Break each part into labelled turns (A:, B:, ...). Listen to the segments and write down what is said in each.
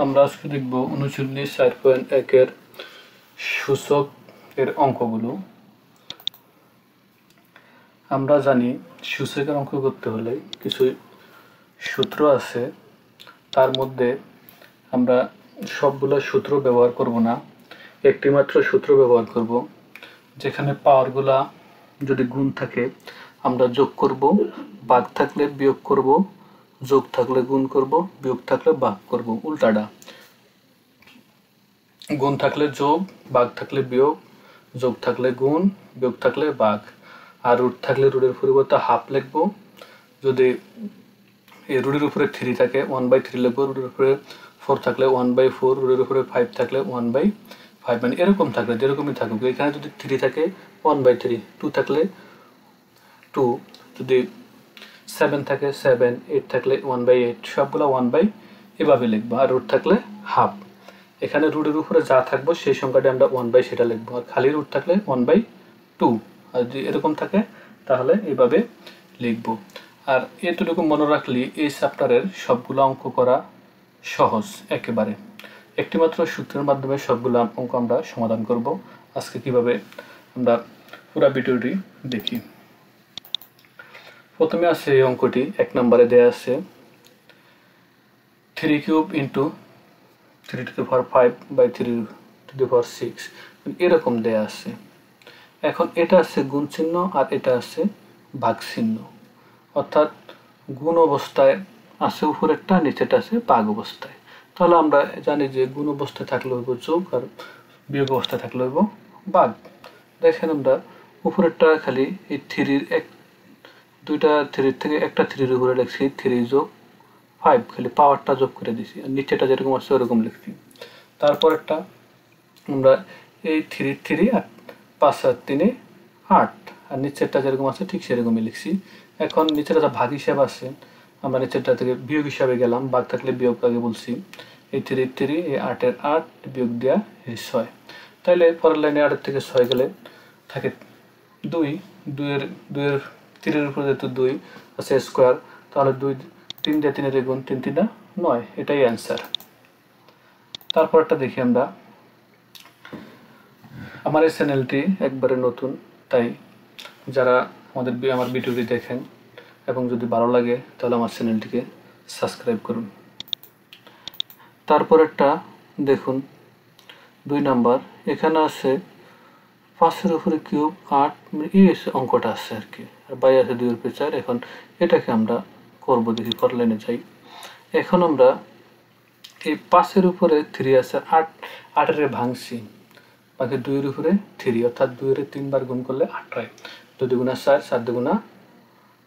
A: আমরা আজকে দেখব 39.4.1 এর সূচক এর অঙ্কগুলো। আমরা জানি সূচকের অঙ্ক করতে হলে কিছু সূত্র আছে, তার মধ্যে আমরা সবগুলো সূত্র ব্যবহার করব না, একটি মাত্র সূত্র ব্যবহার করব। যেখানে পাওয়ারগুলা যদি গুণ থাকে আমরা যোগ করব, ভাগ থাকলে বিয়োগ করব, যোগ থাকলে গুণ করব, বিয়োগ থাকলে ভাগ করব, উল্টাটা। গুণ থাকলে যোগ, ভাগ থাকলে বিয়োগ, যোগ থাকলে গুণ, বিয়োগ থাকলে ভাগ। আর রুট থাকলে রুটের পরিবর্তে হাফ লিখব। যদি এই রুটের উপরে 3 থাকে 1/3 লিখব, রুটের উপরে 4 থাকলে 1/4, রুটের উপরে 5 থাকলে 1/5, মানে এরকম থাকলে যেরকমই থাকুক। এখানে যদি 3 থাকে 1/3, 2 থাকলে 2, যদি 7 থাকে 7, 8 থাকলে 1/8, সবগুলো 1/, এভাবে লিখবো। আর রুট থাকলে হাফ। এখানে রুটের উপরে যা থাকবো সেই সংখ্যাটা আমরা 1/, সেটা লিখবো। আর খালি রুট থাকলে 1/2, আর যদি এরকম থাকে তাহলে এইভাবে লিখবো। আর এতটুকু মনে রাখলে এই চ্যাপ্টারের সবগুলো অঙ্ক করা সহজ একেবারে। একটি মাত্র সূত্রের মাধ্যমে সবগুলো অঙ্ক আমরা সমাধান করব। আজকে কিভাবে আমরা পুরো ভিডিওটি দেখি। প্রথমে আছে এই অঙ্কটি, 1 নম্বরে দেয়া আছে 3 cube into 3 to the power 5/3 to the power 6, এরকম দেয়া আছে। এখন এটা আছে গুণ চিহ্ন আর এটা আছে ভাগ চিহ্ন, অর্থাৎ গুণ অবস্থায় আছে উপরেরটা, নিচেটা আছে ভাগ অবস্থায়। তাহলে আমরা জানি যে গুণ অবস্থায় থাকলে হইব যোগ, আর বিয়োগ অবস্থায় থাকলে হইব ভাগ। দেখেন আমরা উপরেরটা খালি এই 3-র দুইটা 3 থেকে একটা 3-র উপরে লিখছি 3 যোগ 5, খালি পাওয়ারটা যোগ করে দিছি, আর নিচেটা যেরকম আছে ওরকম লিখছি। তারপরেরটা আমরা এই 3 আর 5 আর 3 8, আর নিচেরটা যেরকম আছে ঠিক সেরকমই লিখছি। এখন নিচেরটা যা ভাগ হিসাব আছে, আমরা নিচেরটা থেকে বিয়োগ হিসাবে গেলাম, ভাগ থাকলে বিয়োগ আগে বলছি। এই 3 এই 8-এর 8 বিয়োগ দেওয়া এই 6। তাইলে পরের লাইনে 8-এর থেকে 6 গেলে থাকে 2, 2-এর 3-এর উপরে যেহেতু 2 আছে স্কোয়ার, তাহলে 2 3 দিয়ে 3-এর গুণ, 3 3 9, এটাই অ্যান্সার। তারপরটা দেখি আমরা। আমার এই চ্যানেলটি একবারে নতুন, তাই যারা আমার ভিডিওটি দেখেন এবং যদি ভালো লাগে তাহলে আমার চ্যানেলটিকে সাবস্ক্রাইব করুন। তারপরেরটা দেখুন 2 নাম্বার, এখানে আছে 5-এর উপরে কিউব 8, এই অঙ্কটা আছে আর কি, আর বাই আছে 2-এর উপরে 4। এখন এটাকে আমরা করব, দেখি পরের লাইনে যাই। এখন আমরা এই 5-এর উপরে 3 আছে, 8-এর ভাঙছি, বাকি 2-এর উপরে 3, অর্থাৎ 2-এর 3 বার গুণ করলে 8 হয়। 2 দুগুণা 4, 4 দুগুণা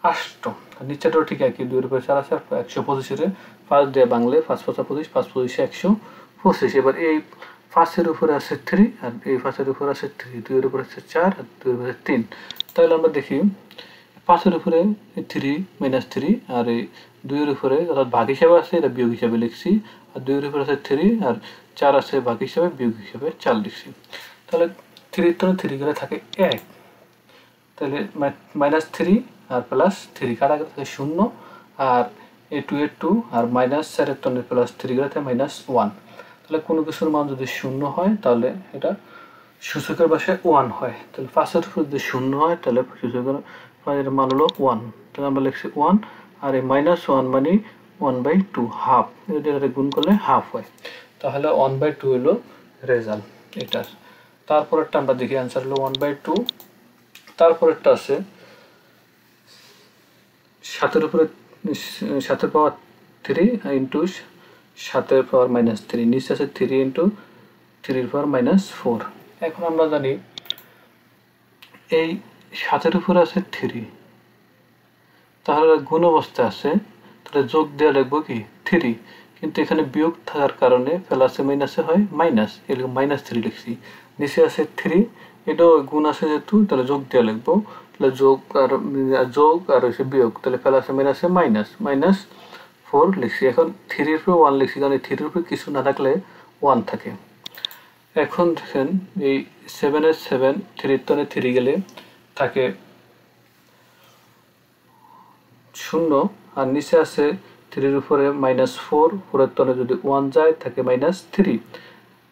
A: 8। নিচেটাও ঠিক একই, 2-এর উপরে 4 আছে, 125-এর 5 দিয়ে বাংলে 5 5 25, 5 25 125। এবার এই 5-এর উপরে আছে 3, আর এই 5-এর উপরে আছে 3, 2-এর উপরে আছে 4, আর 2-এর উপরে 3। তাহলে আমরা দেখি 5-এর উপরে 3 - 3, আর এই 2-এর উপরে অর্থাৎ ভাগ হিসাবে আছে, এটা বিয়োগ হিসাবে লিখছি। আর 2-এর উপরে আছে 3, আর 4 আছে ভাগ হিসাবে, বিয়োগ হিসাবে 4 লিখছি। তাহলে 3 তো 3 গেলে থাকে 1, তাহলে -3 আর +3 কাটা গেলে থাকে 0, আর এই 2 এর 2 আর -4-এর তনের +3 গেলে থাকে -1। তাহলে কোনো কিছুর মান যদি 0 হয় তাহলে এটা সূচকের ভাষায় 1 হয়। তাহলে 5-এর উপর যদি 0 হয় তাহলে সূচকের মান হলো 1, তাহলে আমরা লিখছি 1, আর এই -1 মানে 1/2, হাফ। এটা গুণ করলে হাফ হয়, তাহলে 1/2 হলো রেজাল্ট এটার। তারপরেরটা আমরা দেখি, অ্যান্সার হলো 1/2। তারপরেরটা আছে 7-এর উপরে 7-এর পাওয়ার 3 ইন্টু 7-এর পাওয়ার -3, নিচে আছে 3 ইন্টু 3-এর পাওয়ার -4। এখন আমরা জানি এই 7-এর উপরে আছে 3, তাহলে গুণ অবস্থায় আছে, তাহলে যোগ দেওয়া লিখবো কি 3, কিন্তু এখানে বিয়োগ থাকার কারণে প্লাসে মাইনাসে হয় মাইনাস, এরকম -3 লিখছি। নিচে আছে 3, এটাও গুণ আছে যেহেতু, তাহলে যোগ দেওয়া লিখবো। তাহলে যোগ আর হচ্ছে বিয়োগ, তাহলে প্লাসে মাইনাসে -4 লিখছি। এখন 3-এর উপরে 1 লিখছি, কারণ 3-এর উপরে কিছু না থাকলে 1 থাকে। এখন দেখেন এই 7-এর 7, 3-এর তনে 3 গেলে থাকে 0, আর নিচে আছে 3 উপরে -4 4 তলে যদি 1 যায় থাকে -3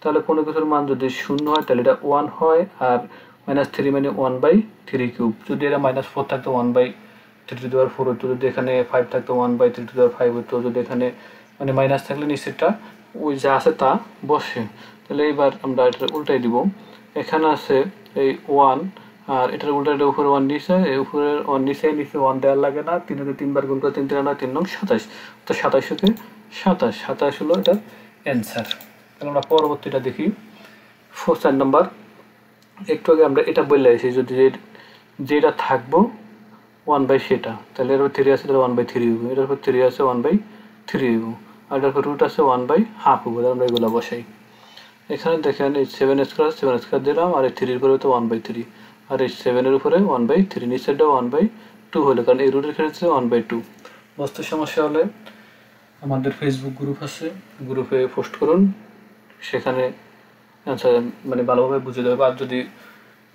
A: তাহলে কোনো কিছুর মান যদি 0 হয় তাহলে এটা 1 হয় আর -3 মানে 1/3 কিউব যদি এটা -4 থাকতো 1/3 হতো যদি এখানে 5 থাকতো 1/3 হতো যদি এখানে মানে মাইনাস থাকলে নিচেরটা ওই যা আছে তা বসে তাহলে এবার আমরা এটা উল্টাই দিব এখানে আছে এই 1 আর এটার উল্টাটা উপরে 1 নিচে এই উপরে 1 নিচে 1 দেওয়ার লাগে না 3 কে 3 বার গুণ করে 3 3 9 3 9 27 তো 27 কে 27 হলো এটা অ্যানসার তাহলে আমরা পরবর্তীটা দেখি 4 নাম্বার একটু আগে আমরা এটা বলে আইছি যদি যেটা থাকবো 1 সেটা তাহলে এর উপর 3 আছে তাহলে 1/3 হবে এর উপর 3 আছে 1/3 হবে আর এর উপর রুট আছে 1/2 হবে আমরা এগুলো বসাই এখানে দেখেন এই 7 স্কয়ার দিলাম আর এই 3 এর উপরে তো 1/3 আর এই 7 এর উপরে 1/3 নিচেরটা 1/2 হলো কারণ এই রুটের ক্ষেত্রে 1/2 বুঝতে সমস্যা হলে আমাদের ফেসবুক গ্রুপ আছে গ্রুপে পোস্ট করুন সেখানে অ্যান্সার মানে ভালোভাবে বুঝে দেবে আর যদি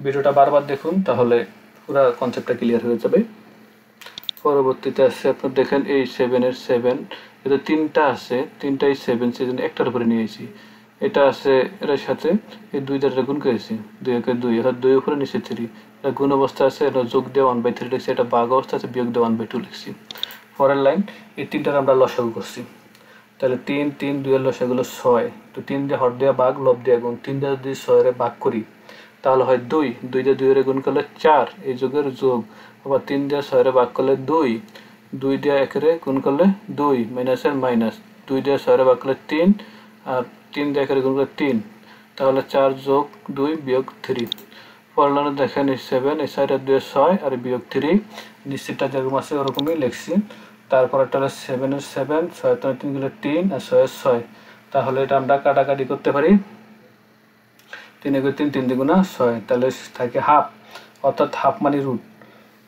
A: ভিডিওটা বারবার দেখুন তাহলে পুরো কনসেপ্টটা ক্লিয়ার হয়ে যাবে পরবর্তীতে আছে আপনি দেখেন এই 7 এর 7 এটা তিনটা আছে তিনটাই 7 সেজন্য একটার উপরে নিয়েছি এটা আছে এর সাথে এই দুই দ্বারা গুণ করেছি 2 কে 2 অর্থাৎ 2 উপরে নিচে 3 এটা গুণ অবস্থা আছে এটা যোগ দিয়ে 1/3 লিখছি এটা ভাগ অবস্থা আছে বিয়োগ দিয়ে 1/2 লিখছি পরের লাইন এই তিনটার আমরা লসাগু করছি তাহলে 3 3 2 এর লসাগু হলো 6 তো 3 দিয়ে হর দিয়ে ভাগ লব দিয়ে গুণ 3 দিয়ে যদি 6 এর ভাগ করি তাহলে হয় 2 2 দিয়ে 2 এর গুণ করলে 4 এই যোগের যোগ আবার 3 দিয়ে 6 এর ভাগ করলে 2 2 দিয়ে 1 এর গুণ করলে 2 মাইনাসের মাইনাস 2 দিয়ে 6 এর ভাগ করলে 3 আর 3 দিয়ে 1 এর গুণ করলে 3 তাহলে 4 যোগ 2 বিয়োগ 3 পরলানে দেখেন এই 7 এই সাইডে 2 6 আর বিয়োগ 3 নিচেরটা যেরকম আছে ওরকমই লিখছি তারপর একটা 7 এর 7 6 3 গুলো 3 আর 6 এর 6 তাহলে এটা আমরা কাটাকাটি করতে পারি 3 এর 3 3 দ্বিগুণা 6 তাহলে থাকে হাফ অর্থাৎ হাফ মানে রুট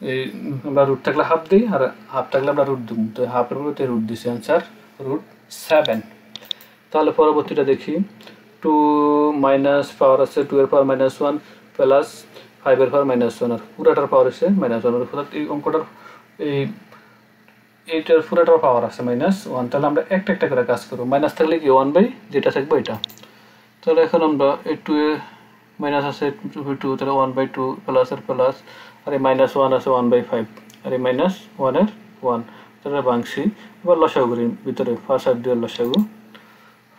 A: এই আমরা রুট থাকলে হাফ দিই আর হাফ থাকলে আমরা রুট দিই তো হাফের মধ্যে রুট দিছি आंसर রুট 7 তাহলে পরবর্তীটা দেখি 2 মাইনাস পাওয়ার আছে 2 এর পাওয়ার -1 প্লাস 5 এর পাওয়ার -1 আর পুরাটার পাওয়ার আছে -1 অর্থাৎ এই অঙ্কটার এই এইটার পুরাটার পাওয়ার আছে -1 তাহলে আমরা একটা একটা করে কাজ করব মাইনাস থাকলে কি 1 বাই যেটা থাকবে এটা তাহলে এখন আমরা এই 2 এ মাইনাস আছে 2 তাহলে 1/2 প্লাস এর প্লাস আর এই -1 আছে 1/5 আর এই -1 এর 1 তাহলে ভাঙছি এবার লসাগু করি ভিতরে 5 আর 2 এর লসাগু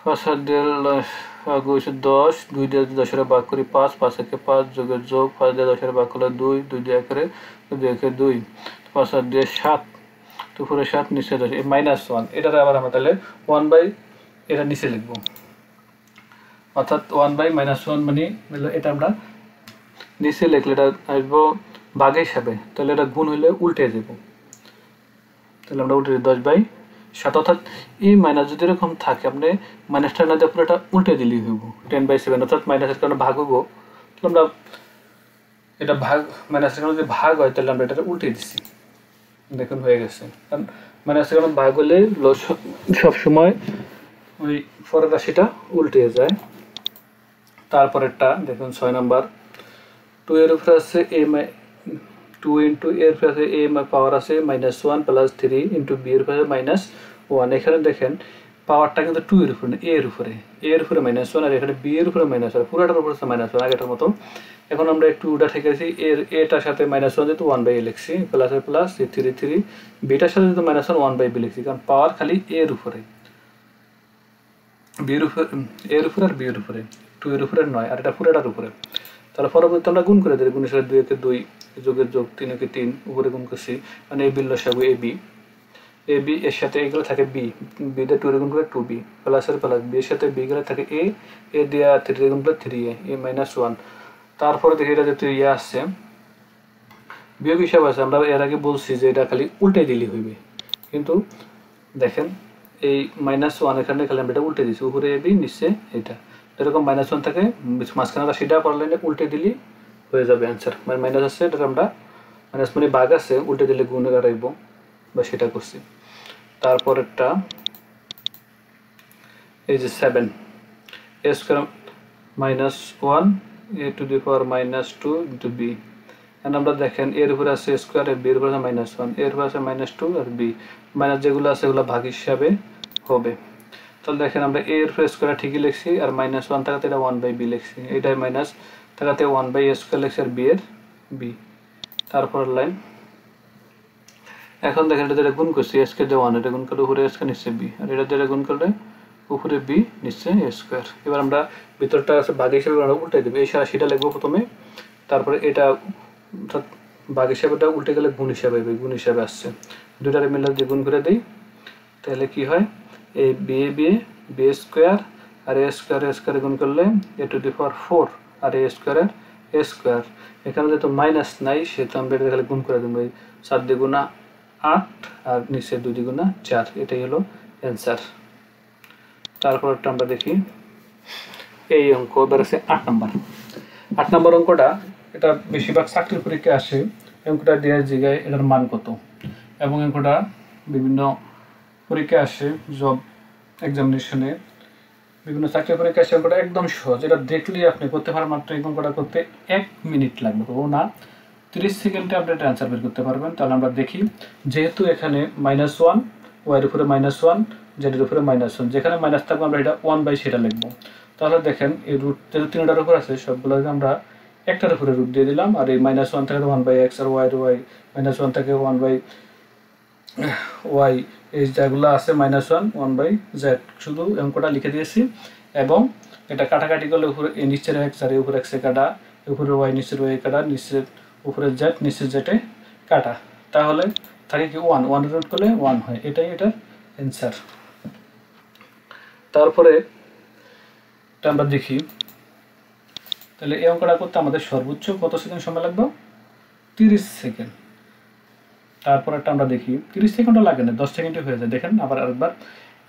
A: 5 আর 2 এর লসাগু হচ্ছে 10 2 দিয়ে 10 এর ভাগ করি 5 5 একে 5 যোগের যোগ 5 দিয়ে 10 এর ভাগ করলে 2 2 দিয়ে 1 এর 2 একে 2 5 আর 2 7 তো পুরো 7 নিচে 10 এই -1 এটারে আবার আমরা তাহলে 1 বাই এটা নিচে লিখব অর্থাৎ 1 বাই -1 মানে এটা আমরা নিচে লিখলে এটা আসবো ভাগে হিসাবে তাহলে এটা গুণ হইলে উল্টে যাব তাহলে আমরা উল্টে 10/7 অর্থাৎ এই মাইনাস যদি এরকম থাকে আপনি মাইনাসটা না দিয়ে পুরোটা উল্টে দিলেই হইব 10/7 অর্থাৎ মাইনাসের কারণে ভাগ হইব তাহলে আমরা এটা ভাগ মাইনাসের কারণে যদি ভাগ হয় তাহলে আমরা এটা উল্টে দিছি দেখুন হয়ে গেছে কারণ মাইনাসের কারণে ভাগ হলে সব সময় ওই পরের রাশিটা উল্টে যায় তারপরেরটা দেখুন 6 নাম্বার 2 এর উপরে আছে a 2 ইনটু এর উপরে আছে a পাওয়ার আছে -1 প্লাস 3 ইনটু b এর উপরে -1 এখানে দেখেন পাওয়ারটা কিন্তু 2 এর উপরে a এর উপরে -1 আর এখানে b এর উপরে -1 পুরোটার উপরে আছে -1 আগেটার মতো এখন আমরা একটু উল্টা ঠেকেছি এর এটার সাথে -1 যেহেতু 1/a লিখছি প্লাস এর প্লাস 3 b টার সাথে যেহেতু -1 1/b লিখছি কারণ পাওয়ার খালি a এর উপরে b এর উপরে a এর উপরে আর b এর উপরে 2 এর উপরে নয় আর এটা পুরোটার উপরে তাহলে পরবর্তীতে আমরা গুণ করে দিই গুণের সাথে 2 কে 2 যোগের যোগ 3 কে 3 উপরে গুণ করছি মানে a b লসাগু a b এর সাথে এগুলো থাকে b b দিয়ে 2 এর গুণ করে 2b প্লাস এর প্লাস b এর সাথে b গুলো থাকে a দিয়ে 3 এর গুণ করে 3a -1 তারপরে দেখি এটা যেহেতু ইয়ে আসছে বিয়োগ হিসাব আছে আমরা এর আগে বলছি যে এটা খালি উল্টে দিলেই হইবে কিন্তু দেখেন এই -1 এখানে খালি আমরা এটা উল্টে দিছি উপরে a b নিচে এটা এরকম -1 থাকে মাঝখানে রাশিটা পড়লে উল্টে দিলেই হয়ে যাবে आंसर মানে মাইনাস আছে এটা আমরা মাইনাস মানে ভাগ আছে উল্টে দিলে গুণে দাঁড়াইব বা সেটা করছি তারপরেরটা এই যে 7 a² -1 a to the power -2 into b আমরা দেখেন এর উপরে আছে স্কোয়ার, এর বি এর উপরে আছে -1, এর উপরে আছে -2 আর বি মাইনাস যেগুলো আছে এগুলো ভাগ হিসাবে হবে। তাহলে দেখেন আমরা এ এর উপরে স্কোয়ার ঠিকই লিখছি, আর -1 থাকাতে এটা 1/b লিখছি, এটাই মাইনাস থাকাতে 1/a স্কোয়ার লিখছি, আর বি এর বি। তারপর লাইন এখন দেখেন এটা যেটা গুণ করছি এস কে দিয়ে 1, এটা গুণ করলে উপরে স্কোয়ার নিচে বি, আর এটা যেটা গুণ করলে উপরে বি নিচে এ স্কোয়ার। এবার আমরা ভিতরটা আছে ভাগ হিসেবে আমরা উল্টাই দেবো, এই রাশিটা লিখবো প্রথমে, তারপরে এটা ভাগ হিসাবেটা উল্টে গেলে গুণ হিসাবে আসছে, দুইটারে মিলে যদি গুণ করে দিই তাহলে কি হয়, এই বি স্কোয়ার আর এ স্কোয়ার গুণ করলে a⁴ আর এ স্কোয়ারের এ স্কোয়ার। এখানে যেহেতু মাইনাস নাই সেহেতু আমরা এটা খালি গুণ করে দেবো, 4 × 8 আর নিচে 2 × 4, এটাই হলো অ্যান্সার। তারপরটা আমরা দেখি এই অঙ্ক, এবার আছে 8 নম্বর অঙ্কটা। এটা বেশিরভাগ চাকরির পরীক্ষা আসে, অঙ্কটা দেওয়ার জায়গায় এটার মান কত, এবং অঙ্কটা বিভিন্ন পরীক্ষা আসে, জব এক্সামিনেশনে বিভিন্ন চাকরির পরীক্ষা আসে। অঙ্কটা একদম সহজ, এটা দেখলেই আপনি করতে পারেন, মাত্র এই অঙ্কটা করতে 1 মিনিট লাগবে, ও না 30 সেকেন্ডে আপনি এটা অ্যান্সার বের করতে পারবেন। তাহলে আমরা দেখি, যেহেতু এখানে -1, ওয়াইয়ের উপরে -1, জেডের উপরে -1, যেখানে মাইনাস থাকবে আমরা এটা 1/, সেটা লিখবো। তাহলে দেখেন এই রুট যেহেতু 3টার উপর আছে সবগুলোকে আমরা একটার উপরে রুট দিয়ে দিলাম, আর এই -1 থেকে 1/x, আর ওয়াই -1 থেকে 1/y, এই যেগুলো আছে -1/z, শুধু অঙ্কটা লিখে দিয়েছি। এবং এটা কাটাকাটি করলে উপরে নিচের x আর উপরে x এ কাটা, উপরে y নিচের y কাটা, নিচের উপরে z নিচের z এ কাটা, তাহলে থাকে কি 1 রুট করলে 1 হয়, এটাই এটার অ্যান্সার। তারপরে এটা আমরা দেখি, তাহলে এই অঙ্কটা করতে আমাদের সর্বোচ্চ কত সেকেন্ড সময় লাগবে, 30 সেকেন্ড। তারপর একটা আমরা দেখি 30 সেকেন্ডও লাগে না, 10 সেকেন্ডে হয়ে যায়। দেখেন আবার আরেকবার,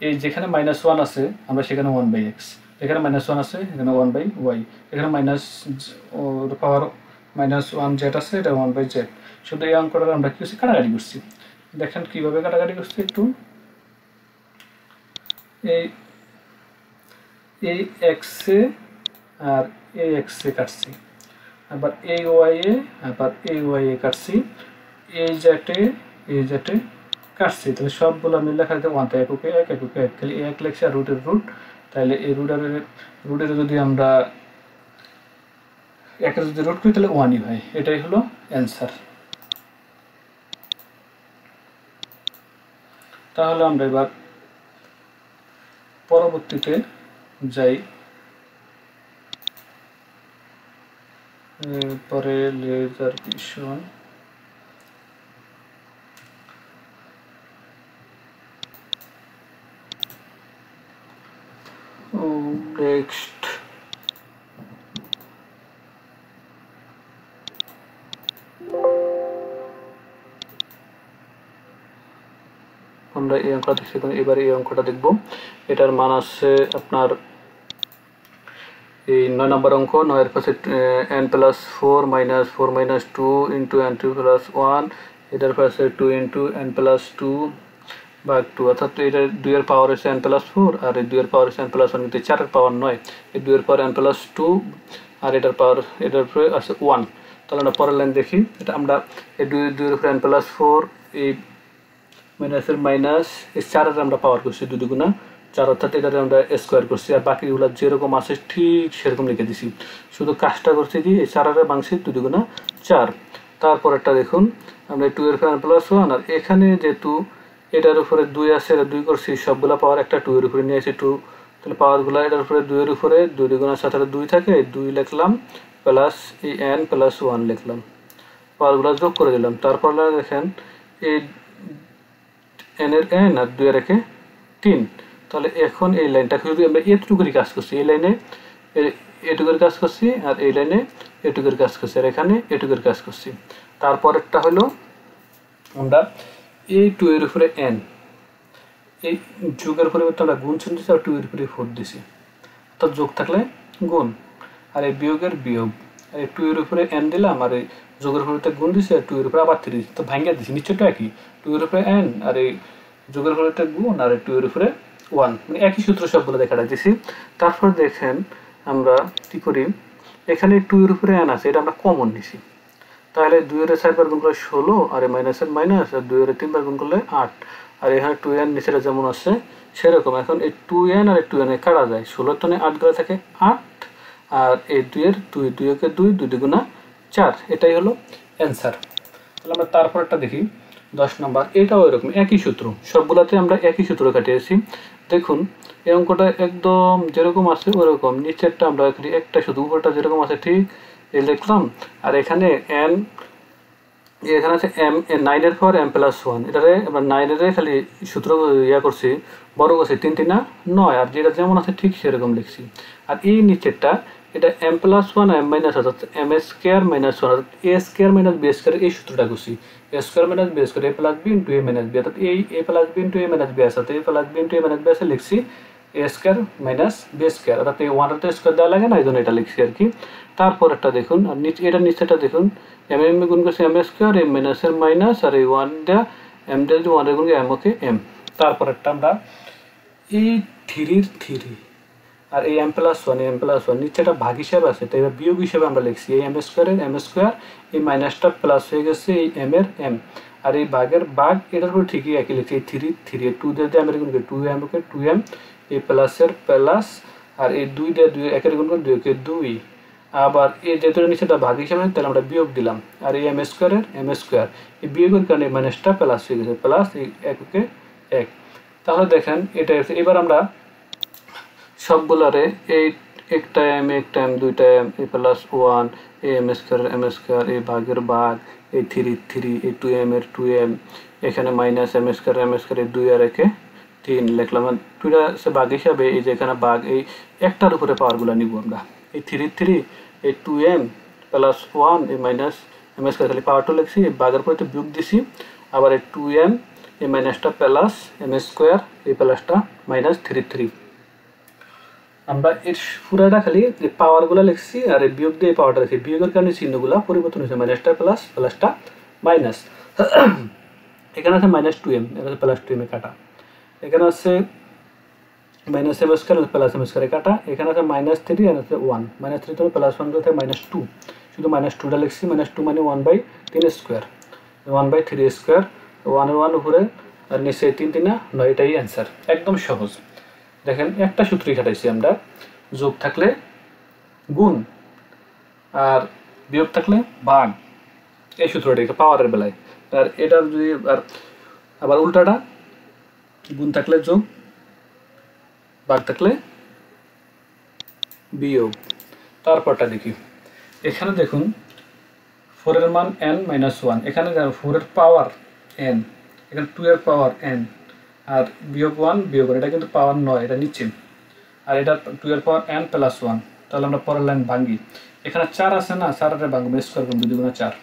A: এই যেখানে -1 আছে আমরা সেখানে 1/x, এখানে -1 আছে এখানে 1/y, এখানে পাওয়ার -1z আছে, এটা 1/z। শুধু এই অঙ্কটা আমরা কি কাটাকাটি করছি, দেখেন কিভাবে কাটাকাটি করছি একটু, এই x এ আর এই x এ কাটছি, আবার এই y এ আবার এই y এ কাটছি, এই জেটে কাটছি, তাহলে সবগুলো মিলে খাইতে 1 এককে 1 খালি 1 লেখছি, আর রুটের রুট, তাহলে এই রুটের যদি আমরা 1 যদি রুট করি তাহলে 1ই হয়, এটাই হলো অ্যান্সার। তাহলে আমরা এবার পরবর্তীতে যাই, পরে লেজার ভিশন, নেক্সট আমরা এই অঙ্কটা দেখছি, এবার এই অঙ্কটা দেখব। এটার মান আছে আপনার এই 9 নম্বর অঙ্ক, 9 এর পাশে n+4 - 2 × n2+1, এটার পাশে 2 × n+2 ভাগ 2, অর্থাৎ এটা 2 এর পাওয়ার হচ্ছে n+4 আর এই 2 এর পাওয়ার হচ্ছে n+1, কিন্তু 4 এর পাওয়ার নয়, এই 2 এর পাওয়ার n+2 আর এটার পাওয়ার এটার উপরে আছে 1। তাহলে আমরা পরের লাইন দেখি, এটা আমরা এই 2 এর উপরে n+4, এই মাইনাসের মাইনাস, এই 4 এর আমরা পাওয়ার করছি 2 × 4, অর্থাৎ এটাতে আমরা স্কোয়ার করছি, আর বাকিগুলো যেরকম আছে ঠিক সেরকম লিখে দিছি, শুধু কাজটা করছি কি এই 4 এর ভাঙছি 2 × 4। তারপরেরটা দেখুন, আমরা 2 এর উপরে n+1, আর এখানে যেহেতু এটার উপরে 2 আছে, এটা 2 করছি, সবগুলা পাওয়ার একটা 2 এর উপরে নিয়ে আসি 2, তাহলে পাওয়ারগুলো এটার উপরে 2 এর উপরে 2 × 7 2 থাকে, 2 লিখলাম প্লাস এই n+1 লিখলাম, পাওয়ারগুলো যোগ করে দিলাম। তারপর দেখেন এই n এর n আর 2 এর 3, তাহলে এখন এই লাইনটাকে যদি আমরা এটুকুর কাজ করছি, এই লাইনে এটুকুর কাজ করছি, আর এই লাইনে এটুকুর কাজ করছি, আর এখানে এটুকুর কাজ করছি। তারপরেরটা হলো আমরা এই 2 এর উপরে n, এই যোগের পরিবর্তে আমরা গুণ চিহ্ন দিচ্ছি, আর 2 এর উপরে 4 দিছি, অর্থাৎ যোগ থাকলে গুণ, আর এই বিয়োগের বিয়োগ, আর এই 2 এর উপরে n দিলাম, আর এই যোগের পরিবর্তে গুণ দিছি, আর 2 এর উপরে আবার 3 দিচ্ছি, তো ভাঙিয়ে দিচ্ছি, নিশ্চয়টা একই, 2 এর উপরে n আর এই যোগের পরিবর্তে গুণ, আর এই 2 এর উপরে 1, মানে একই সূত্র সবগুলো দেখা দিয়েছি। তারপর দেখেন আমরা কি করি, এখানে 2 এর উপরে n আছে, এটা আমরা কমন নিছি, তাহলে 2 এর 4 বার গুণ করলে 16 আর মাইনাসের মাইনাস আর 2 এর 3 বার গুণ করলে 8 আর এখানে 2n নিচেটা যেমন আছে সেরকম। এখন এই 2n আর 2n কাটা যায়, 16 টনে 8 গড়ে থাকে 8 আর এই 2 এর 2 2 কে 2 2 দুগুণা 4, এটাই হলো অ্যান্সার। তাহলে আমরা তারপরটা দেখি 10 নম্বর। এটাও এরকম একই সূত্র, সবগুলাতে আমরা একই সূত্র কাটিয়েছি। দেখুন এই অঙ্কটা একদম যেরকম আছে ওরকম, নিচেরটা আমরা খালি একটা শুধু, উপরটা যেরকম আছে ঠিক এই লিখলাম। আর এখানে n এখানে আছে m 9 এর পর m প্লাস 1, এটারে আমরা 9 এর খালি সূত্র ইয়া করছি, বড় করছি 3 3 9, আর যেটা যেমন আছে ঠিক সেরকম লিখছি। আর এই নিচেরটা এটা m প্লাস 1 m মাইনাস অর্থাৎ m স্কয়ার মাইনাস 1 অর্থাৎ a square minus b square, এই সূত্রটা করছি a square minus b square a plus b into a minus b, অর্থাৎ এই a plus b into a minus b আছে, a plus b into a minus b আছে লিখছি a square minus b square, অর্থাৎ এই 1 এর square দেওয়া লাগে না, এইজন্য এটা লিখছি আর কি। তারপর একটা দেখুন, আর নিচে এটা নিচেটা দেখুন m m গুণ করছি m স্কয়ার m মাইনাস এর মাইনাস আর এই 1 দেয়া m দেয়া যদি 1 এর গুণ করি m ওকে m। তারপর একটা আমরা এই 3 এর 3 আর এই m প্লাস 1 m প্লাস 1 নিচেটা ভাগ হিসাবে আছে, তাই বিয়োগ হিসাবে আমরা লিখছি এই m স্কয়ারের m স্কয়ার, এই মাইনাসটা প্লাস হয়ে গেছে এই m এর m, আর এই ভাগের ভাগ এটার উপর ঠিকই একই লিখছি এই 3 3 2 দিয়ে আমরা গুণ করি 2m ওকে 2m, এই প্লাসের প্লাস আর এই 2 দিয়ে 2 একের গুণ করে 2 কে 2, আবার এই যেটা নিচেটা ভাগ হিসাবে তাহলে আমরা বিয়োগ দিলাম, আর এই m স্কয়ারের m স্কয়ার এই বিয়োগের কারণে মাইনাসটা প্লাস হয়ে গেছে, প্লাস এই 1 কে 1। তাহলে দেখেন এটা এবার আমরা সবগুলারে এই একটা m দুইটা m এই প্লাস 1 এই m স্কয়ার এই ভাগের ভাগ এই 3 3 এই 2m এর 2m, এখানে মাইনাস m স্কয়ার এই 2 আর 1 3 লিখলাম। দুইটা সে ভাগ হিসাবে এই যে এখানে ভাগ এই একটার উপরে পাওয়ারগুলো নিব আমরা, এই 3 3 এই 2m প্লাস 1 এই মাইনাস m স্কয়ার খালি পাওয়ারটা লিখছি, এই ভাগের পরে বিয়োগ দিছি, আবার এই 2m এই মাইনাসটা প্লাস m স্কয়ার এই প্লাসটা মাইনাস 3 3। আমরা এর পুরাটা খালি যে পাওয়ারগুলো লিখছি আর এই বিয়োগ দিয়ে পাওয়ারটা লিখছি, বিয়োগের কারণে চিহ্নগুলো পরিবর্তন হয়েছে, মাইনাসটা প্লাস প্লাসটা মাইনাস, এখানে আছে মাইনাস 2m এখানে প্লাস 2m এ কাটা, এখানে আছে minus m square plus m square কাটা, এখানে আছে মাইনাস 3 আর আছে 1 মাইনাস 3 থেকে প্লাস 1 থেকে মাইনাস 2, শুধু মাইনাস 2টা লিখছি, মাইনাস 2 মানে 1/3 স্কয়ার 1/3 স্কয়ার 1 এর 1 উপরে আর নিচে 3 3 9, এটাই অ্যান্সার, একদম সহজ। দেখেন একটা সূত্রই খাটাইছি আমরা, যোগ থাকলে গুণ আর বিয়োগ থাকলে ভাগ, এই সূত্রটা পাওয়ারের বেলায়। আর এটা যদি আবার উল্টাটা গুণ থাকলে যোগ, ভাগ থাকলে বিয়োগ। তারপরটা দেখি, এখানে দেখুন 4 এর মান n মাইনাস 1, এখানে 4 এর পাওয়ার n, এখানে 2 এর পাওয়ার n আর বিয়োগ 1 বিয়োগ 1, এটা কিন্তু পাওয়ার নয়, এটা নিচে, আর এটা 2 এর পাওয়ার n প্লাস 1। তাহলে আমরা পরের লাইন ভাঙি, এখানে 4 আছে না, 4 এর ভাঙবো স্কয়ার করব 2 গুণা 4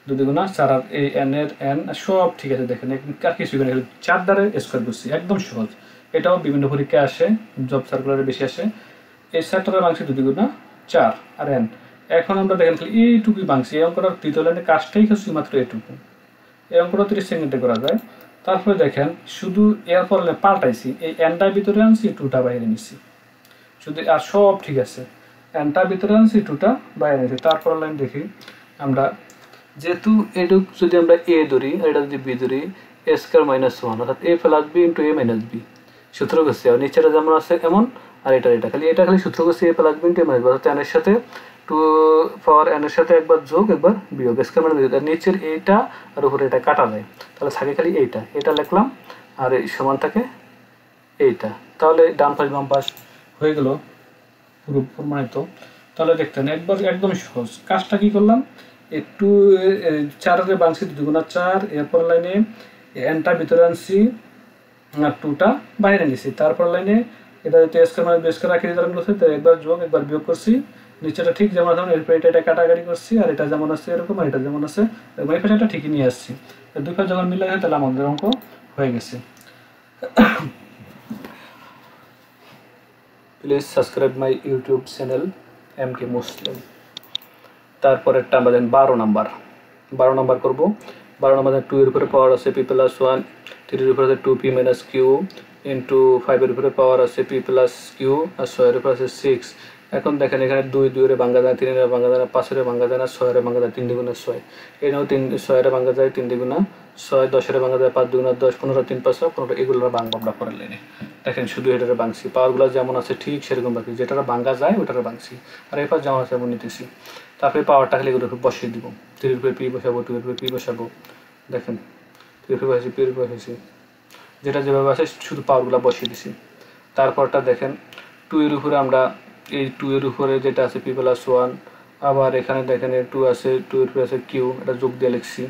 A: 2 গুণা 4 আর এই n এর n সব ঠিক আছে, দেখেন আর কিছু এখানে 4 দ্বারা স্কয়ার করছি, একদম সহজ। এটাও বিভিন্ন পরীক্ষায় আসে, জব সার্কুলারে বেশি আসে। এই 4 ভাঙছি 2 গুণা 4 আর n। এখন আমরা দেখেন খালি এইটুকুই ভাঙছি, এই অঙ্কটার তৃতীয় লাইনে কাজটাই হচ্ছে মাত্র এইটুকু, এই অঙ্কটা 30 সেকেন্ডে করা যায়। তারপরে দেখেন শুধু এরপর পাল্টাইছি, এই nটার ভিতরে আনছি 2টা বাইরে নিছি শুধু, আর সব ঠিক আছে, nটার ভিতরে আনছি 2টা বাইরে নিছি। তারপর লাইন দেখি আমরা, যেহেতু এটুক যদি আমরা a ধরি আর এটা যদি b ধরি a স্কয়ার মাইনাস 1 অর্থাৎ a plus b into a minus b সূত্র করছি, আর নিচেটা যেমন আছে এমন, আর এটা খালি সূত্র করছি a plus b into a minus b, অর্থাৎ n এর সাথে 2 পাওয়ার n এর সাথে একবার যোগ একবার বিয়োগ, স্কয়ার মানে বিয়োগ, আর নিচের এইটা আর উপরে এটা কাটা যায়, তাহলে থাকে খালি এটা লিখলাম আর এই সমান থাকে এইটা। তাহলে ডান পাশ বাম পাশ হয়ে গেল পুরো প্রমাণিত। তাহলে দেখতেন একবার একদম সহজ, কাজটা কি করলাম, একটু 4 এর ভাঙছি 2 গুণা 4, এরপর লাইনে nটা ভিতরে আনছি আর 2টা বাইরে নিছি, তারপর লাইনে এটা যদি স্কয়ার মানে b স্কয়ার রাখি ধরন করছি, তাই একবার যোগ একবার বিয়োগ করছি, নিচেটা ঠিক যেমন আছে এরপর এটা কাটাকাটি করছি, আর এটা যেমন আছে এরকম আর এটা যেমন আছে এরকম, এই পাশটা ঠিকই নিয়ে আসছি, দুই পাশ যখন মিলে যায় তাহলে আমাদের অঙ্ক হয়ে গেছে। Please subscribe my YouTube channel MK মুসলিম। তারপরেরটা আমরা দেন 12 নাম্বার করব। 12 নাম্বার 2 এর উপরে পাওয়ার আছে p প্লাস 1, 3 এর উপরে আছে 2p মাইনাস q ইন্টু 5 এর উপরে পাওয়ার আছে p প্লাস q আর 6 এর উপরে আছে 6, এখন দেখেন এখানে 2 2 এর ভাঙা যায়, 3 এর ভাঙা যায় না, 5 এর ভাঙা যায় না, 6 এর ভাঙা যায় 3 দ্বিগুণে 6। এখানেও 3 6 এর ভাঙা যায় 3 দ্বিগুণা 6, 10 এর ভাঙা যায় 5 দ্বিগুণা 10, 15 3 5 15। এগুলোর ভাঙবো আমরা পরের লাইনে। দেখেন শুধু এটার ভাঙছি, পাওয়ারগুলো যেমন আছে ঠিক সেরকম বাকি, যেটা ভাঙা যায় ওটার ভাঙছি, আর এরপর যেমন আছে এমন নিতেছি। তারপরে পাওয়ারটা খালি এগুলোর উপর বসিয়ে দিব, 3 এর উপরে পি বসাবো, 2 এর উপরে পি বসাবো। দেখেন 3 এর উপরে বসাইছি, পি এর উপরে বসাইছি, যেটা যেভাবে আছে শুধু পাওয়ারগুলো বসিয়ে দিছি। তারপরটা দেখেন 2 এর উপরে আমরা এই 2 এর উপরে যেটা আছে পি প্লাস 1, আবার এখানে দেখেন 2 আছে, 2 এর উপরে আছে কিউ, এটা যোগ দিয়ে লিখছি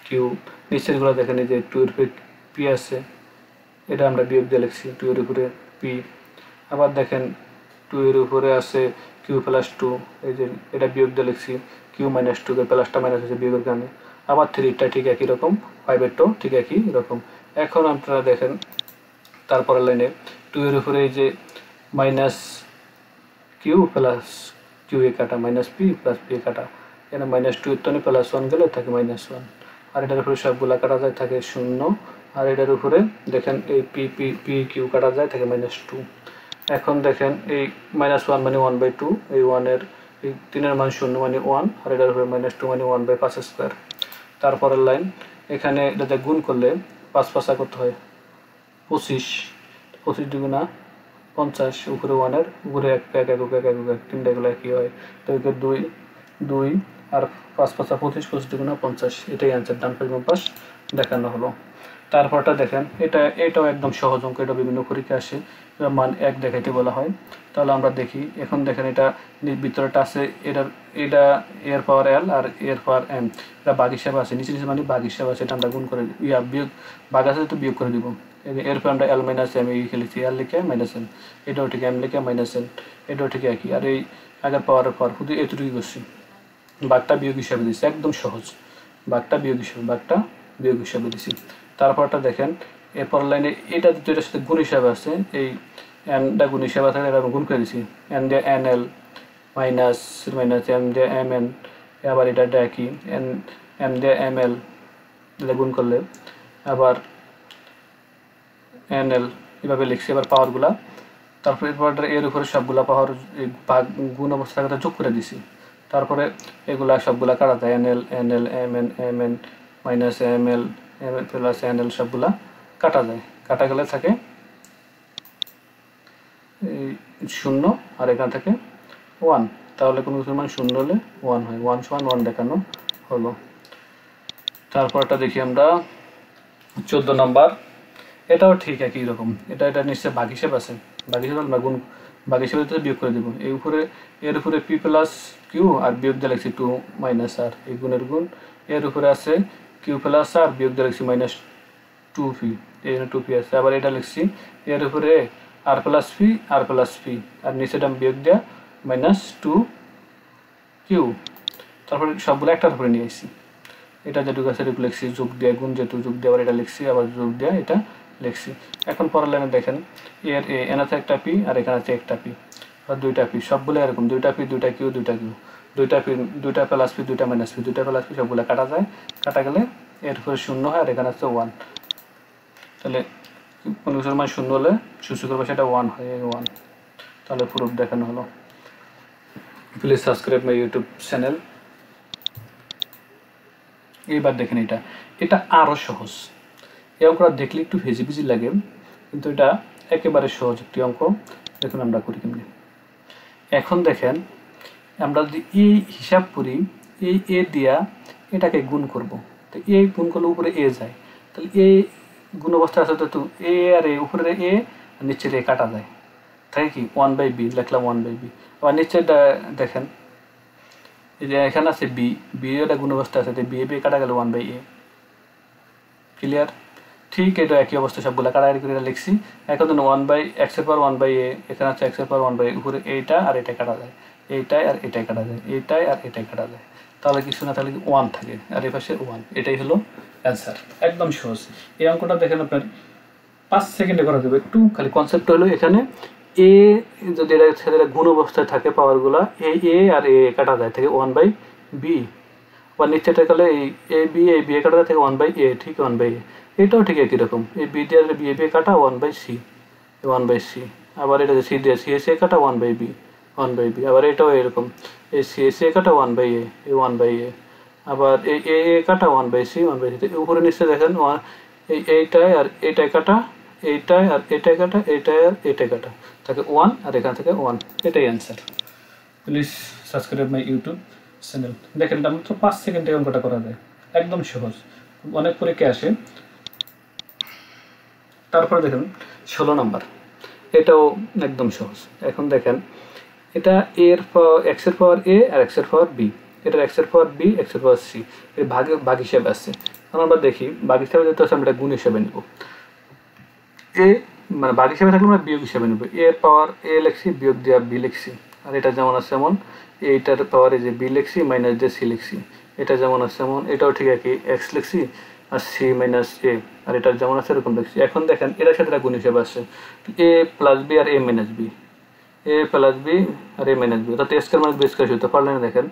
A: কিউ। নিচেরগুলো দেখেন এই যে 2 এর উপরে পি আছে, এটা আমরা বিয়োগ দিয়ে লিখছি 2 এর উপরে পি। আবার দেখেন 2 এর উপরে আছে কিউ প্লাস 2, এই যে এটা বিয়োগ দিয়ে লিখছি কিউ মাইনাস 2, প্লাসটা মাইনাস হয়েছে বিয়োগের কারণে। আবার 3টা ঠিক একই রকম, 5এরটাও ঠিক একই রকম। এখন আপনারা দেখেন তারপরের লাইনে 2 এর উপরে এই যে মাইনাস কিউ প্লাস কিউ এ কাটা, minus P plus P A কাটা, এখানে মাইনাস 2 এর তনে প্লাস 1 গেলে থাকে -1। আর এটার উপরে সবগুলা কাটা যায় থাকে 0, আর এটার উপরে দেখেন এই পি পি পি কিউ কাটা যায় থাকে -2। এখন দেখেন এই -1 মানে 1/2, এই 1 এর এই 3 এর মান 0 মানে 1, আর এটার উপরে -2 মানে 1/5²। তারপরের লাইন এখানে এটাতে গুণ করলে 5 5 করতে হয় 25, 25 দুগুণা 50, উপরে 1 এর উপরে 1 1 1 1 1 তিনটা এগুলো একই হয়, তো 2 2 আর 5 5 25, 25 দুগুণা 50, এটাই অ্যান্সার, ডান পাশ বাম পাশ দেখানো হলো। তারপরটা দেখেন এটাও একদম সহজ অঙ্ক, এটা বিভিন্ন পরীক্ষা আসে, মান 1 দেখাইতে বলা হয়। তাহলে আমরা দেখি, এখন দেখেন এটা ভিতরেটা আছে, এটা এর পাওয়ার এল আর এর পাওয়ার এম, এটা ভাগ হিসাবে আছে, নিচে নিচে মানে ভাগ হিসাবে আছে, এটা আমরা গুণ করে বিয়োগ, ভাগ আছে তো বিয়োগ করে দিব। এরপর আমরা এল মাইনাস এম লিখেছি, এল লিখে মাইনাস এন, এটাও ঠিক এম লিখে মাইনাস এন, এটাও ঠিক একই। আর এই আগের পাওয়ারের পাওয়ার শুধু এতটুকুই করছি, ভাগটা বিয়োগ হিসাবে দিচ্ছি, একদম সহজ, ভাগটা বিয়োগ হিসাবে দিছি। তারপরটা দেখেন এরপর লাইনে এটা দুইটার সাথে গুণ হিসাবে আছে, এই এনটা গুণ হিসাবে আছে, এটা গুণ করে দিছি, এন দিয়ে N L minus minus M দিয়ে এম এন, আবার এটা একই এম দিয়ে এম এল গুণ করলে আবার এন এল এভাবে লিখছি। এবার পাওয়ারগুলা তারপরে এর উপরে সবগুলা পাওয়ার ভাগ গুণ অবস্থা যোগ করে দিছি। তারপরে এগুলা সবগুলা কাটা যায়, N L M N minus M L plus N L সবগুলা কাটা যায়, কাটা গেলে থাকে 0, আর এখান থেকে 1। তাহলে কোনো কিছুর মান 0 হলে 1 হয়, 1 সমান 1 দেখানো হলো। তারপরটা দেখি আমরা 14 নম্বর, এটাও ঠিক একই রকম, এটা নিশ্চয় ভাগ হিসেবে আছে, ভাগ হিসেবে আমরা গুণ ভাগ হিসেবে বিয়োগ করে দেবো। এই উপরে এর উপরে পি প্লাস কিউ আর বিয়োগ দিয়ে লিখছি 2 মাইনাস আর, এই গুণের গুণ। এর উপরে আছে কিউ প্লাস আর বিয়োগ দিয়ে লিখছি -2p, এই জন্য 2p আছে। আবার এটা লিখছি এর উপরে আর প্লাস পি আর নিচেটা বিয়োগ দেওয়া -2q। তারপরে সবগুলো একটার উপরে নিয়ে আসছি, এটা যেটুকু আছে এটুকু লিখছি, যোগ দিয়ে গুণ যেহেতু যোগ দিয়ে আবার এটা লিখছি, আবার যোগ দিয়ে এটা লিখছি। এখন পরের লাইনে দেখেন এর এন আছে একটা পি আর এখানে আছে একটা পি, আর 2টা পি, সবগুলো এরকম 2টা পি 2টা কিউ 2টা কিউ, 2টা পি 2টা প্লাস পি 2টা মাইনাস পি, 2টা প্লাস পি সবগুলো কাটা যায়, কাটা গেলে এর উপরে 0 হয়, আর এখানে আছে 1। তাহলে কোনো কিছুর মান 0 হলে সূচকের পাশে এটা 1 হয়, 1। তাহলে প্রুফ দেখানো হলো। Please subscribe my YouTube channel. এইবার দেখেন এটা আরও সহজ, এই অঙ্কটা দেখলে একটু ভেজি লাগে, কিন্তু এটা একেবারে সহজ একটি অঙ্ক। দেখুন আমরা করি কেমনি। এখন দেখেন আমরা যদি এই হিসাব করি, এই এ দিয়া এটাকে গুণ করব, তো এ গুণ করলে উপরে এ যায়, তাহলে এ গুণ অবস্থা আছে, তো এ আর এ উপরে এ আর নিচের এ কাটা যায়, তাই কি 1/b লিখলাম 1/b। আবার নিচেরটা দেখেন এই যে এখানে আছে বি, বি এটা গুণ অবস্থা আছে, বি বি কাটা গেল 1/a, ক্লিয়ার। ঠিক এটা একই অবস্থা সবগুলা কাটাকাটি করে লিখছি। এখন 1/x এর পাওয়ার 1/a, এখানে আছে x এর পাওয়ার 1/a, উপরে এইটা আর এটা কাটা যায়, এইটাই আর এটাই কাটা যায়, এইটাই আর এটাই কাটা যায়, তাহলে কিছু না, তাহলে 1 থাকে, আর এই পাশে 1, এটাই হলো অ্যান্সার। একদম সহজ এই অঙ্কটা, দেখেন আপনার 5 সেকেন্ডে করা যাবে। একটু খালি কনসেপ্ট হলো এখানে এ যদি এটা গুণ অবস্থায় থাকে পাওয়ারগুলা, এই এ আর এ কাটা যায় থেকে 1/b, বা নিচেটা গেলে এই বি এ কাটা যায় থেকে 1/a, ঠিক 1/a, এটাও ঠিক একই রকম, এই বি দিয়ে বি কাটা 1/c, 1/c। আবার এটা সি দিয়ে সি কাটা 1/b, 1/b, আবার এটাও এরকম এই সি এ কাটা 1/a, এই 1/a, আবার এই এ কাটা 1/c, 1/c, উপরে নিচে দেখেন এইটাই আর এইটাই কাটা, এইটাই আর এইটাই কাটা, এইটাই আর এইটাই কাটা, থাকে 1 আর এখান থেকে 1, এটাই answer. Please subscribe my YouTube channel. দেখেন এটা মাত্র 5 সেকেন্ডে অঙ্কটা করা যায়, একদম সহজ, অনেক পরীক্ষা আসে। তারপরে দেখেন 16 নাম্বার, এটাও একদম সহজ। এখন দেখেন এটা এর পাওয়ার এক্সের পাওয়ার এ আর এক্সের পাওয়ার বি, এটার এক্সের পাওয়ার বি, এক্সের পাওয়ার সি, এর ভাগ হিসাবে আসছে। এখন আমরা দেখি ভাগ হিসাবে যেহেতু আছে আমরা এটা গুণ হিসাবে নিব, এ মানে ভাগ হিসাবে থাকলে আমরা বিয়োগ হিসাবে নিব, এর পাওয়ার এ লিখছি, বিয়োগ দেওয়া বি লিখছি, আর এটা যেমন আছে এমন এইটার পাওয়ার এই যে বি লিখছি, মাইনাস দিয়ে সি লিখছি, এটা যেমন আছে এমন এটাও ঠিক একই, এক্স লিখছি আর সি মাইনাস এ, আর এটার যেমন আছে এরকম লিখছি। এখন দেখেন এটার সাথে গুণ হিসাবে আসছে, এ প্লাস বি আর এ মাইনাস বি, এ প্লাস বি আর এ মাইনাস বি, অর্থাৎ এ স্কোয়ার মাইনাস বি স্কোয়ার সূত্র পারলেন। দেখেন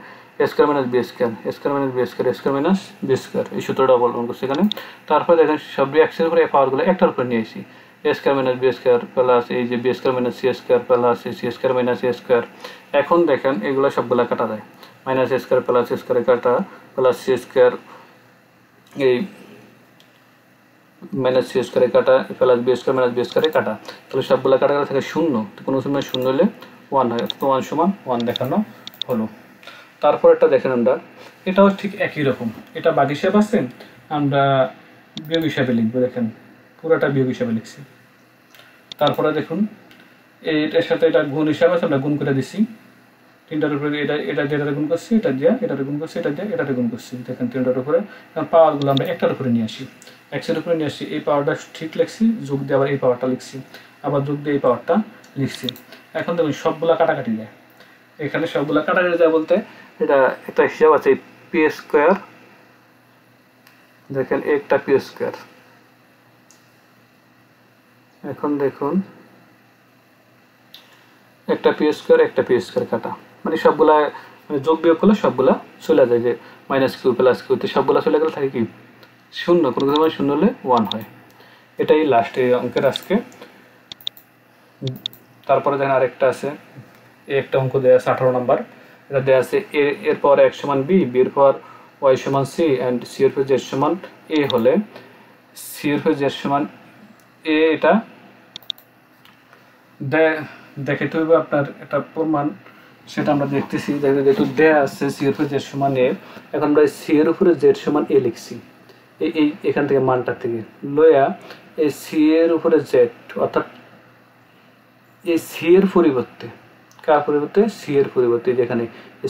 A: এ স্কোয়ার মাইনাস বি স্কোয়ার, এ স্কোয়ার মাইনাস বি স্কোয়ার, এ স্কোয়ার মাইনাস বি স্কোয়ার, এই সূত্রটা অবলম্বন করছি এখানে। তারপরে দেখেন সব এক্সের উপরে পাওয়ারগুলো একটার উপরে নিয়ে আসি, A square minus B square plus এই যে B square minus C square plus C square minus A square. এখন দেখেন এগুলো সবগুলো কাটা যায়, minus A square plus A স্কোয়ারে কাটা, প্লাস সি স্কোয়ার এই মাইনাস সি স্কোয়ারে কাটা, plus B square minus B স্কোয়ারে কাটা, তাহলে সবগুলো কাটা গেলে থাকে শূন্য, কোনো সময় শূন্য হলে 1 হয়, অর্থাৎ 1 সমান 1 দেখানো হলো। তারপর একটা দেখেন আমরা এটাও ঠিক একই রকম, এটা ভাগ হিসাবে আছে, আমরা বিয়োগ হিসাবে লিখবো, দেখেন পুরোটা বিয়োগ হিসাবে লিখছি। তারপরে দেখুন এটার সাথে এটা গুণ হিসাবে আছে, আমরা গুণ করে দিছি, তিনটার উপরে এটা যেটাতে গুণ করছি, এটা দিয়ে এটাতে গুণ করছি, এটা দিয়ে এটাতে গুণ করছি, দেখেন তিনটার উপরে। কারণ পাওয়ারগুলো আমরা একটার উপরে নিয়ে আসি, এক্সের উপরে নিয়ে আসি, এই পাওয়ারটা ঠিক লিখছি, যোগ দিয়ে আবার এই পাওয়ারটা লিখছি, আবার যোগ দিয়ে এই পাওয়ারটা লিখছি। এখন দেখুন সবগুলা কাটাকাটি যায়, এখানে সবগুলা কাটাকাটি যায় বলতে এটা একটা হিসাব আছে পি স্কোয়ার, দেখেন একটা পি স্কোয়ার। এখন দেখুন একটা পি স্কোয়ার একটা পি স্কোয়ার কাটা, মানে সবগুলা মানে যোগ বিয়োগ করলে সবগুলা চলে যায়, যে মাইনাস কিউ প্লাস কিউতে সবগুলা চলে গেলে থাকে কি শূন্য, কোনো সময় শূন্য হলে 1 হয়। এটাই লাস্টে অঙ্কের আজকে। তারপরে দেখেন আরেকটা আছে, একটা অঙ্ক দেওয়া আছে 18 নাম্বার, এটা দেওয়া আছে এর পাওয়ার এক্স সমান বি, বি এর পাওয়ার ওয়াই সমান সি অ্যান্ড সি এর পাওয়ার জেড সমান এ হলে সি এর পাওয়ার জেড সমান এ, এটা দেখাতে হবে আপনার একটা প্রমাণ, সেটা আমরা দেখতেছি। যেহেতু দেয়া আছে সি এর উপরে জেড সমান এ, এখন আমরা সি এর উপরে জেড সমান এ লিখছি, এই এখান থেকে মানটা থেকে লয়া এই সি এর উপরে জেড, অর্থাৎ এই সি এর পরিবর্তে কার পরিবর্তে, সি এর পরিবর্তে যেখানে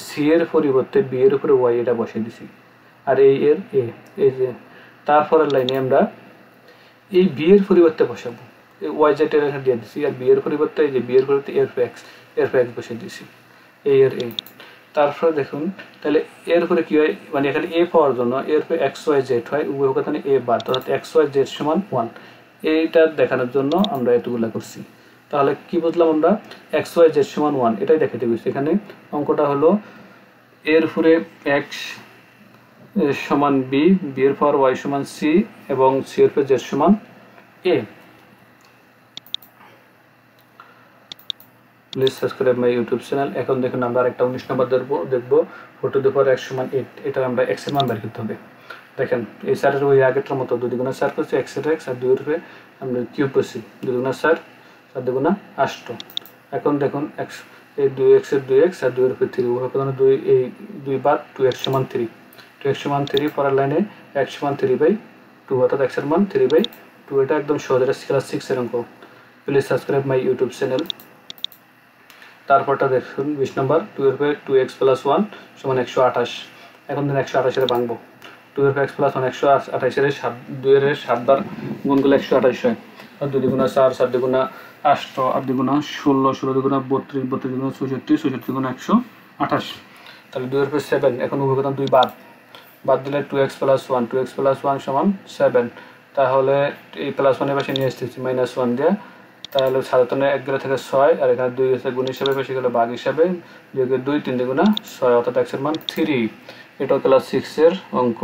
A: সি এর পরিবর্তে বি এর উপরে ওয়াই এটা বসিয়ে দিছি, আর এই এর এ, এই যে তারপরের লাইনে আমরা এই বি এর পরিবর্তে বসাবো, ওয়াই জেড এর এখানে দিয়ে দিছি, আর বি এর পরিবর্তে এই যে বি এর পরিবর্তে এর এক্স বসিয়ে দিছি, এই এর এ। তারপরে দেখুন তাহলে এর উপরে কি হয়, মানে এখানে এ পাওয়ার জন্য এর উপরে এক্স ওয়াই জেড হয়, উভয় কথানে এ বাদ, অর্থাৎ এক্স ওয়াই জেড সমান 1, এইটা দেখানোর জন্য আমরা এতগুলা করছি। তাহলে কি বুঝলাম আমরা, এক্স ওয়াই জেড সমান 1 এটাই দেখাতে গেছি। এখানে অঙ্কটা হলো এর উপরে এক্স সমান বি, বি এর পাওয়ার ওয়াই সমান সি এবং সি এর উপরে জেড সমান A. Please subscribe my YouTube channel. এখন দেখুন আমরা আরেকটা 19 নম্বর দেখবো 4 টু দি পাওয়ার x সমান 8, এটা আমরা x এর মান বের করতে হবে। দেখেন এই স্যারের ওই আগেরটার মতো 2 দ্বিগুণ 4 করছি, x এর x আর 2 এর উপরে আমরা কিউব করছি, 2 দ্বিগুণ 4 4 দ্বিগুণ 8। এখন দেখুন x এই 2x এর 2x আর 2 এর উপরে 3, উভয় পদানে 2, এই 2 বাদ 2x সমান 3, 2x সমান 3, পরের লাইনে x সমান 3/2, অর্থাৎ x এর মান 3/2। এটা একদম সহজ, এটা ক্লাস 6 এর অঙ্ক। Please subscribe my YouTube channel. তারপরটা দেখুন 20 নম্বর, 2 এর উপরে 2x + 1 সমান 128। এখন দিন 128 এর ভাঙবো, 2 এর উপরে x + 1 128 এর 2 এর 7 বার গুণ করলে 128 হয়, আর 2 দ্বিগুণ 4 4 দ্বিগুণ 8 8 দ্বিগুণ 16 16 দ্বিগুণ 32 32 দ্বিগুণ 64 64 দ্বিগুণ 128। তাহলে 2 এর উপরে 7, এখন উভয় কথা 2 বাদ দিলে 2x + 1 2x + 1 সমান 7। তাহলে এই +1 এর পাশে নিয়ে আসতেছি -1 দিয়ে, তাহলে 7 1 গেলে থেকে 6, আর এখানে 2 আছে গুণ হিসাবে, বেশি গেলে ভাগ হিসাবে, 2 3 দ্বিগুণ 6, অর্থাৎ x এর মান 3। এটাও ক্লাস 6 এর অঙ্ক।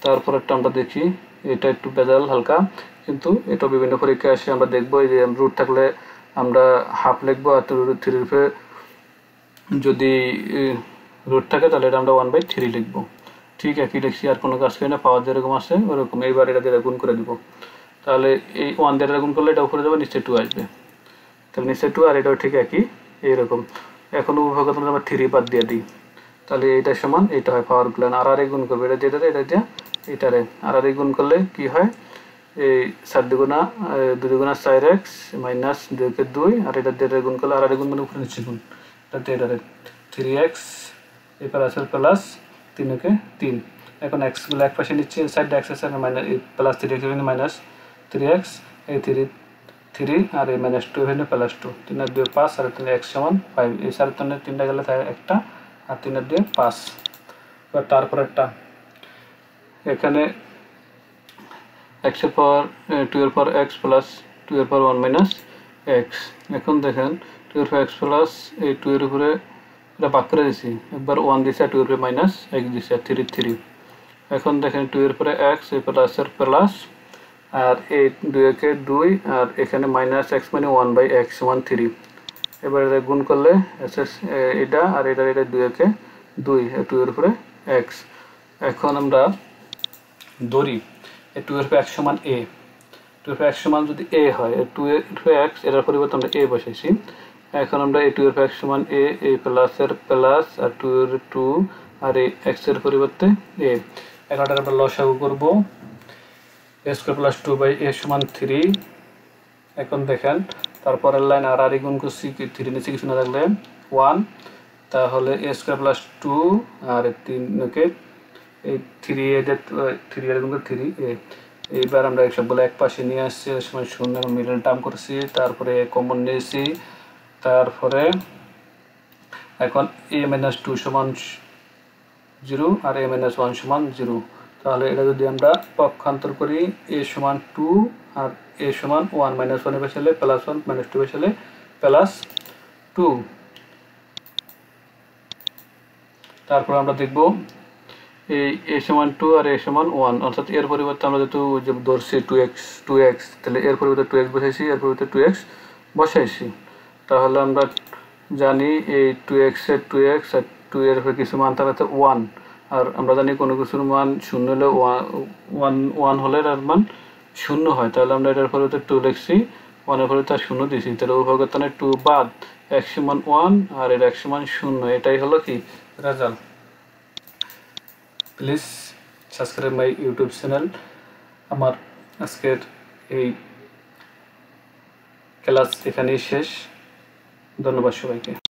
A: তারপর একটা আমরা দেখি, এটা একটু বেজাল হালকা, কিন্তু এটা বিভিন্ন পরীক্ষায় আসে। আমরা দেখবো এই যে রুট থাকলে আমরা হাফ লিখবো, আর 3 এর উপরে যদি রুট থাকে তাহলে এটা আমরা 1/3 লিখবো। ঠিক একই লিখছি, আর কোনো কাজ করি না, পাওয়ার যেরকম আছে ওরকম। এইবার এটা দিয়ে গুণ করে দিব, তাহলে এই 1 দিয়ে গুণ করলে এটা উপরে যাবে, নিচে 2 আসবে, তাহলে নিচে 2 আর এটাও ঠিক একই এইরকম। এখন উপভোগ আমরা 3 বাদ দিয়ে দিই, তাহলে এইটা সমান এইটা হয় পাওয়ার প্ল্যান। আর গুণ করবে এটা দিয়ে এটা দিয়ে এইটারে আর গুণ করলে কি হয়, এই 4 দুগুণা 2 দুগুণা 4x মাইনাস 2 কে 2, আর এটা দিয়ে গুণ করলে আর গুণ মানে উপরে নিচে গুণ, এটাতে এটারে 3x এই প্লাস প্লাস 3 কে 3। এখন x গুলো এক পাশে নিচ্ছি, সাইডে x আছে মাইনাস প্লাস 3x এখানে মাইনাস 3x, এই 3 আর এই মাইনাস 2 এখানে প্লাস 2, 3 আর 2 5 আর 3 x সমান 5। এই 4 3 3টা গেলে থাকে একটা, আর 3 আর 2 5। এবার তারপরেরটা এখানে x এর পাওয়ার 2 এর পাওয়ার x প্লাস 2 এর পাওয়ার 1 মাইনাস x। এখন দেখেন 2 এর পাওয়ার x প্লাস এই 2 এর উপরে এটা ভাগ করে দিছি, একবার 1 দিছি আর 2 এর উপরে মাইনাস x দিছি আর 3 3। এখন দেখেন 2 এর উপরে x এই প্লাস এর প্লাস, আর এই 2 কে 2 আর এখানে মাইনাস x মানে 1/x সমান 3। এবার এটা গুণ করলে এটা আর এটা 2 কে 2 2 এর উপরে x। এখন আমরা ধরি 2 এর উপরে x সমান a, 2 এর উপরে x সমান যদি a হয়, 2 এর উপরে x এটার পরিবর্তে আমরা a বসাইছি। এখন আমরা এই 2 এর উপরে x সমান a, এই প্লাস এর প্লাস আর 2 এর 2 আর এই x এর পরিবর্তে a। এখন এটা আমরা লসাগু করব, a স্কয়ার প্লাস 2/a সমান 3। এখন দেখেন তারপরের লাইন আর গুণ করছি, 3 নিচে কিছু না থাকলে 1, তাহলে a স্কয়ার প্লাস 2 আর 3 কে এই 3 এর গুণ করে 3a। এইবার আমরা সবগুলো এক পাশে নিয়ে আসছি, সময় 0 মিডল টার্ম করছি, তারপরে কমন নিয়েছি, তারপরে এখন a মাইনাস 2 সমান 0 আর a মাইনাস 1 সমান 0। তাহলে এটা যদি আমরা পক্ষান্তর করি, a সমান 2 আর a সমান 1 মাইনাস 1 এর পাশে হলে প্লাস 1 মাইনাস 2 এর পাশে হলে প্লাস 2। তারপর আমরা দেখব এই a সমান 2 আর a সমান 1, অর্থাৎ এর পরিবর্তে আমরা যেহেতু যে ধরছি 2x, তাহলে এর পরিবর্তে 2x বসাইছি, এর পরিবর্তে 2x বসাইছি। তাহলে আমরা জানি এই 2x এর 2x আর 2 এর কিছু মান থাকলে 1, আর আমরা জানি কোনো কিছুর মান 0 হলে 1 হলে এর মান 0 হয়। তাহলে আমরা এটার পরিবর্তে 2 লিখছি, 1 এর পরিবর্তে 0 দিয়েছি, তাহলে উভয়গতনে 2 বাদ, x সমান 1 আর এর x সমান 0। এটাই হলো কি result. Please subscribe my YouTube channel. আমার আজকের এই ক্লাস এখানেই শেষ। ধন্যবাদ সবাইকে।